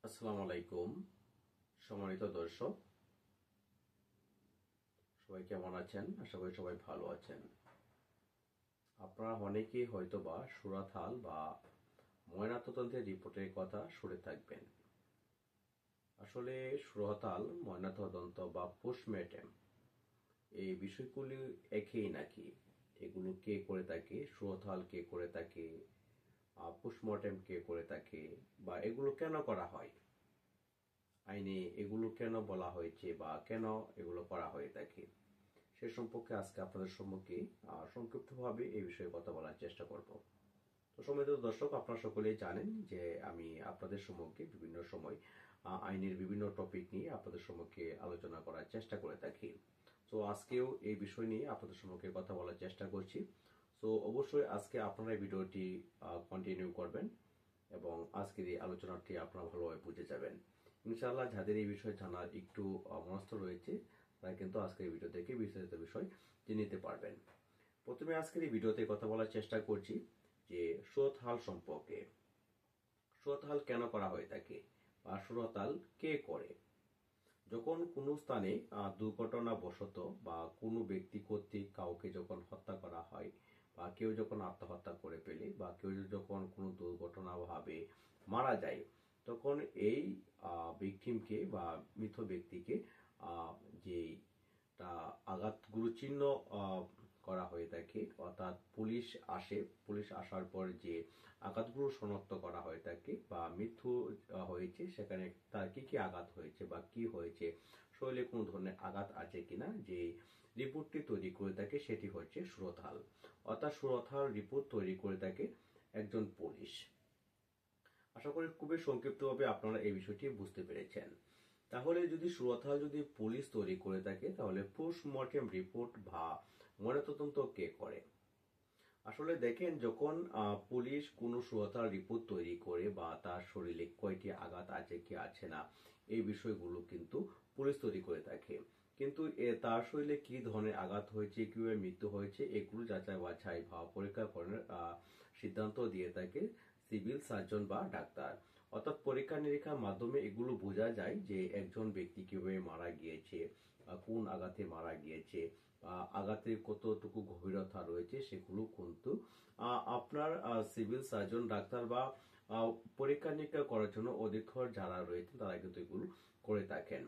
আসসালামু আলাইকুম সম্মানিত দর্শক, সবাই কেমন আছেন? আশা করি সবাই ভালো আছেন। আপনারা অনেকেই হয়তোবা সুরাতহাল বা ময়নাতদন্তের রিপোর্টের কথা শুনে থাকবেন। আসলে সুরাতহাল, ময়নাতদন্ত বা পোস্টমর্টেম এই বিষয়গুলি একই নাকি? এগুলো কে করে থাকে? সুরাতহাল কে করে থাকে? পোস্টমর্টেম কে করে থাকে? বা এগুলো কেন করা হয়? আইনে এগুলো কেন বলা হয়েছে বা কেন এগুলো করা হয়ে থাকে, সে সম্পর্কে আজকে আপনাদের সম্মুখে সংক্ষিপ্তভাবে এই বিষয়ে কথা বলার চেষ্টা করব। তো সম্মানিত দর্শক, আপনারা সকলেই জানেন যে আমি আপনাদের সম্মুখে বিভিন্ন সময় আইনের বিভিন্ন টপিক নিয়ে আপনাদের সম্মুখে আলোচনা করার চেষ্টা করে থাকি। তো আজকেও এই বিষয় নিয়ে আপনাদের সম্মুখে কথা বলার চেষ্টা করছি। তো অবশ্যই আজকে আপনারা এই ভিডিওটি কন্টিনিউ করবেন এবং আজকের এই আলোচনাটি আপনারা ভালোভাবে বুঝে যাবেন। ইনশাআল্লাহ যাদের এই বিষয়ে জানার একটু মনস্থ রয়েছে তারা কিন্তু আজকের ভিডিও থেকে বিস্তারিত বিষয় জেনে নিতে পারবেন। প্রথমে আজকের এই ভিডিওতে কথা বলার চেষ্টা করছি যে সুরতহাল সম্পর্কে। সুরতহাল কেন করা হয়ে থাকে বা সুরতহাল কে করে? যখন কোনো স্থানে দুর্ঘটনাবশত বা কোনো ব্যক্তি কর্তৃক কাউকে যখন হত্যা করা হয় বা কেউ যখন আত্মহত্যা করে ফেলে বা কেউ যখন কোনো দুর্ঘটনাভাবে মারা যায়, তখন এই ভিকটিমকে বা মৃত ব্যক্তিকে যে আঘাত গুরুচিহ্ন করা হয়ে থাকে, অর্থাৎ পুলিশ আসার পর যে আঘাতগুলো শনাক্ত করা হয়ে থাকে বা মৃত্যু হয়েছে সেখানে তার কি কি আঘাত হয়েছে বা কি হয়েছে, শরীরে কোনো ধরনের আঘাত আছে কিনা, যে রিপোর্টটি তৈরি করে থাকে সেটি হচ্ছে সুরতহাল। অর্থাৎ সুরতহাল রিপোর্ট তৈরি করে থাকে একজন পুলিশ। আশা করি খুবই সংক্ষিপ্তভাবে আপনারা এই বিষয়টি বুঝতে পেরেছেন। তাহলে যদি সুরতহাল যদি পুলিশ তৈরি করে থাকে, তাহলে পোস্টমর্টেম রিপোর্ট বা ময়নাতদন্ত কে করে? আসলে দেখেন, যখন পুলিশ কোনো সুরতহাল রিপোর্ট তৈরি করে বা তার শরীরে কয়টি আঘাত আছে কি আছে না, এই বিষয়গুলো কিন্তু পুলিশ তৈরি করে থাকে। কিন্তু তার শরীরে কি ধরনের আঘাত হয়েছে, কিভাবে মৃত্যু হয়েছে, এগুলো যাচাই বাছাই বা পরীক্ষা করার সিদ্ধান্ত দিয়ে থাকে সিভিল সার্জন বা ডাক্তার। অর্থাৎ পরীক্ষা নিরীক্ষার মাধ্যমে এগুলো বোঝা যায় যে একজন ব্যক্তি কিভাবে মারা গিয়েছে, কোন আঘাতে মারা গিয়েছে, আঘাতের কতটুকু গভীরতা রয়েছে, সেগুলো কিন্তু আপনার সিভিল সার্জন ডাক্তার বা পরীক্ষা নিরীক্ষা করার জন্য অধিকতর যারা রয়েছেন তারা কিন্তু এগুলো করে থাকেন।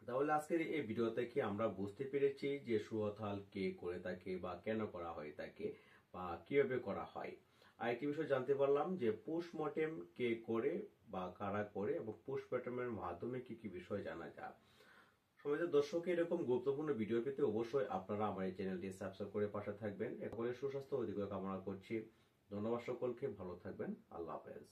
তাহলে আজকের এই ভিডিও থেকে আমরা বুঝতে পেরেছি যে সুরতহাল কে করে থাকে বা কেন করা হয়ে থাকে বা কিভাবে করা হয়। আরেকটি বিষয় জানতে পারলাম যে পোস্টমর্টেম কে করে বা কারা করে এবং পোস্টমর্টেমের মাধ্যমে কি কি বিষয় জানা যায়। সমাজের দর্শক, এরকম গুরুত্বপূর্ণ ভিডিও পেতে অবশ্যই আপনারা আমার এই চ্যানেলটি সাবস্ক্রাইব করে পাশে থাকবেন। সকলের সুস্বাস্থ্য ও দীর্ঘ কামনা করছি। ধন্যবাদ সকলকে, ভালো থাকবেন। আল্লাহ হাফেজ।